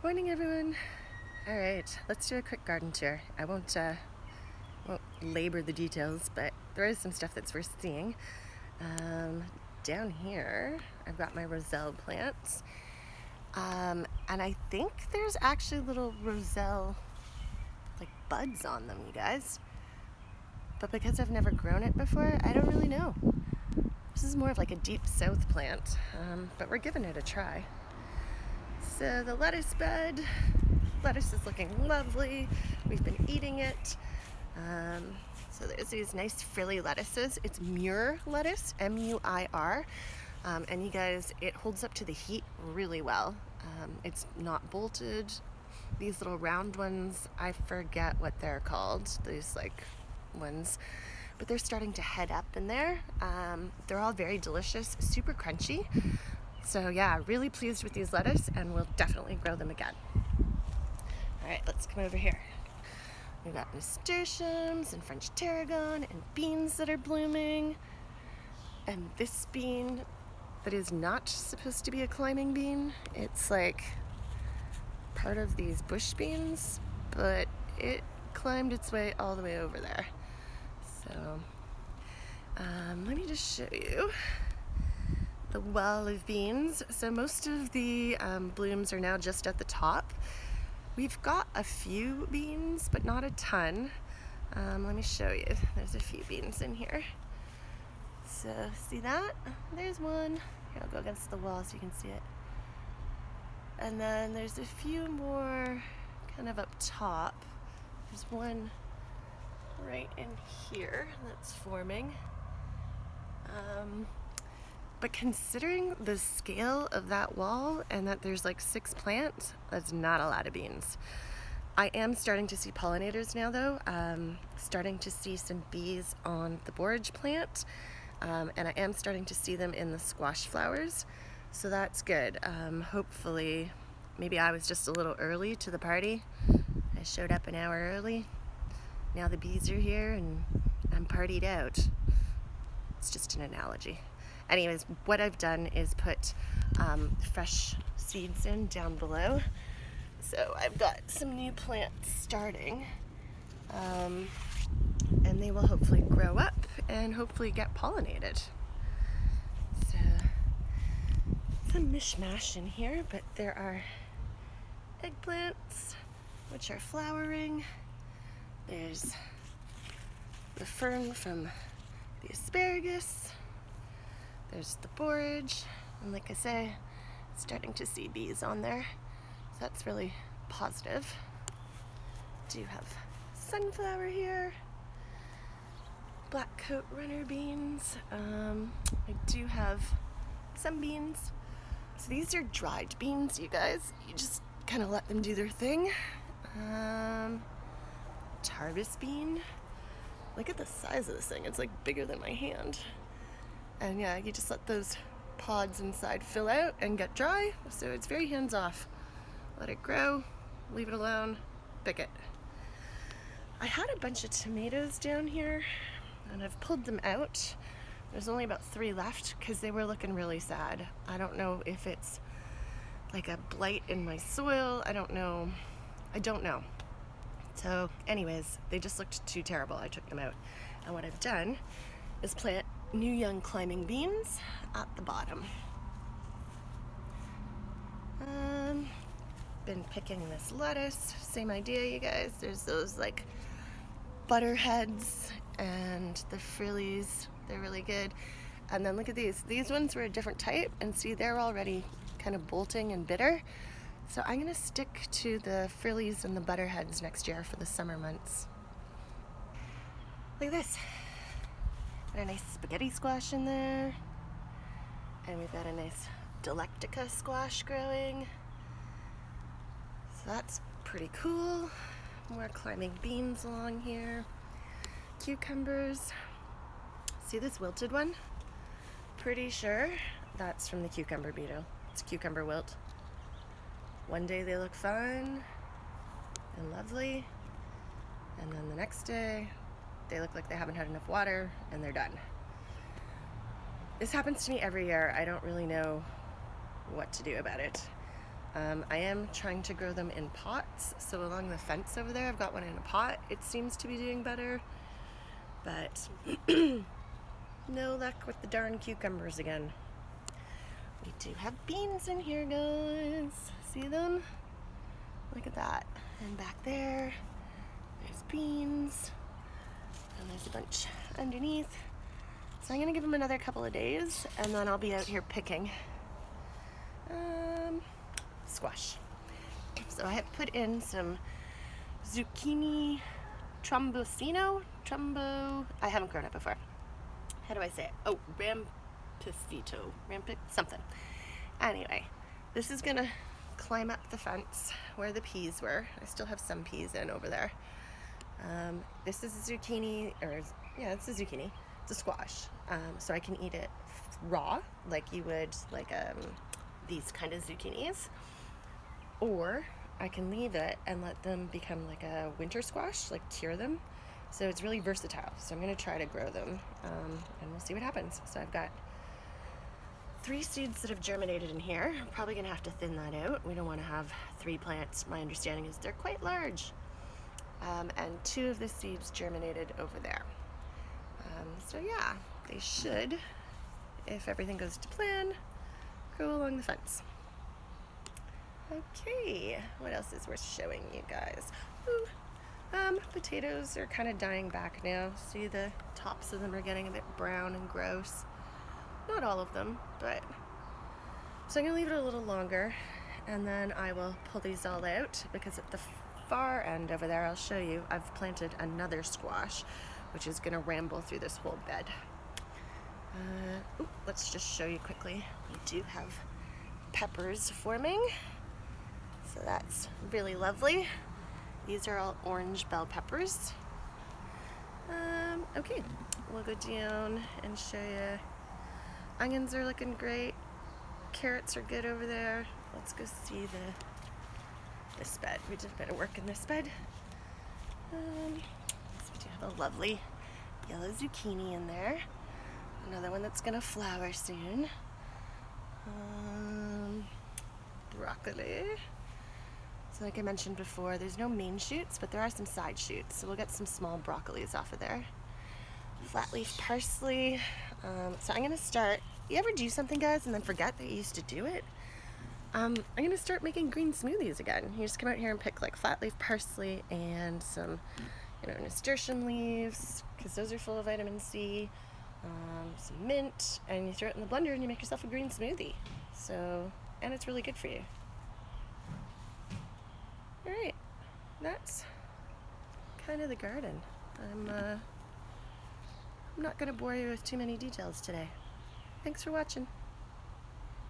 Morning, everyone. All right, let's do a quick garden tour. I won't labor the details, but there is some stuff that's worth seeing. Down here, I've got my roselle plants, and I think there's actually little roselle like buds on them, you guys. But because I've never grown it before, I don't really know. This is more of like a deep south plant, but we're giving it a try. So the lettuce is looking lovely. We've been eating it. So there's these nice frilly lettuces. It's Muir lettuce, M-U-I-R. And you guys, it holds up to the heat really well. It's not bolted. These little round ones, I forget what they're called. These like ones. But they're starting to head up in there. They're all very delicious, super crunchy. So yeah, really pleased with these lettuce, and we'll definitely grow them again. All right, let's come over here. We've got nasturtiums and French tarragon and beans that are blooming. And this bean that is not supposed to be a climbing bean, it's like part of these bush beans, but it climbed its way all the way over there. So let me just show you the wall of beans. So most of the blooms are now just at the top. We've got a few beans, but not a ton. Let me show you. There's a few beans in here. So see that? There's one. Here, I'll go against the wall so you can see it. And then there's a few more kind of up top. There's one right in here that's forming. But considering the scale of that wall and that there's like 6 plants, that's not a lot of beans. I am starting to see pollinators now though. Starting to see some bees on the borage plant. And I am starting to see them in the squash flowers. So that's good. Hopefully, maybe I was just a little early to the party. I showed up an hour early. Now the bees are here and I'm partied out. It's just an analogy. Anyways, what I've done is put fresh seeds in down below. So I've got some new plants starting, and they will hopefully grow up and hopefully get pollinated. So it's a mishmash in here, but there are eggplants, which are flowering. There's the fern from the asparagus. There's the borage, and like I say, starting to see bees on there, so that's really positive. Do have sunflower here, black coat runner beans. I do have some beans. So these are dried beans, you guys. You just kind of let them do their thing. Tarbus bean. Look at the size of this thing. It's like bigger than my hand. And yeah, you just let those pods inside fill out and get dry, so it's very hands-off. Let it grow, leave it alone, pick it. I had a bunch of tomatoes down here, and I've pulled them out. There's only about 3 left because they were looking really sad. I don't know if it's like a blight in my soil. I don't know. So anyways, they just looked too terrible. I took them out. And what I've done is plant new young climbing beans at the bottom. Been picking this lettuce, same idea, you guys. There's those like butter heads and the frillies, they're really good. And then look at these ones were a different type, and see, they're already kind of bolting and bitter. So I'm gonna stick to the frillies and the butter heads next year for the summer months. Look at this. Got a nice spaghetti squash in there, and we've got a nice Delectica squash growing, so that's pretty cool. More climbing beans along here. Cucumbers. See this wilted one? Pretty sure that's from the cucumber beetle. It's cucumber wilt. One day they look fine and lovely, and then the next day they look like they haven't had enough water and they're done. This happens to me every year. I don't really know what to do about it. I am trying to grow them in pots, so along the fence over there I've got one in a pot. It seems to be doing better, but no luck with the darn cucumbers again. We do have beans in here, guys. See them? Look at that. And back there, there's beans, and there's a bunch underneath. So I'm gonna give them another couple of days, and then I'll be out here picking squash. So I have put in some zucchini I haven't grown it before. How do I say it? Oh, something. Anyway, this is gonna climb up the fence where the peas were. I still have some peas in over there. This is a zucchini, it's a zucchini. It's a squash. So I can eat it raw, like you would like these kind of zucchinis, or I can leave it and let them become like a winter squash, like cure them. So it's really versatile. So I'm gonna try to grow them, and we'll see what happens. So I've got 3 seeds that have germinated in here. I'm probably gonna have to thin that out. We don't wanna have 3 plants. My understanding is they're quite large. And 2 of the seeds germinated over there. So yeah, they should, if everything goes to plan, grow along the fence. Okay, what else is worth showing you guys? Ooh, potatoes are kind of dying back now. See, the tops of them are getting a bit brown and gross. Not all of them, but so I'm gonna leave it a little longer, and then I will pull these all out, because at the far end over there, I'll show you, I've planted another squash, which is gonna ramble through this whole bed. Let's just show you quickly. We do have peppers forming, so that's really lovely. These are all orange bell peppers. Okay, we'll go down and show you. Onions are looking great. Carrots are good over there. Let's go see this bed. We did a bit of work in this bed. So we do have a lovely yellow zucchini in there. Another one that's gonna flower soon. Broccoli. So like I mentioned before, there's no main shoots, but there are some side shoots. So we'll get some small broccolis off of there. Flat leaf parsley. So I'm gonna start, you ever do something, guys, and then forget that you used to do it? I'm gonna start making green smoothies again. You just come out here and pick like flat leaf parsley and some, nasturtium leaves, because those are full of vitamin C, some mint, and you throw it in the blender and you make yourself a green smoothie. So, and it's really good for you. Alright, that's kind of the garden. I'm not gonna bore you with too many details today. Thanks for watching.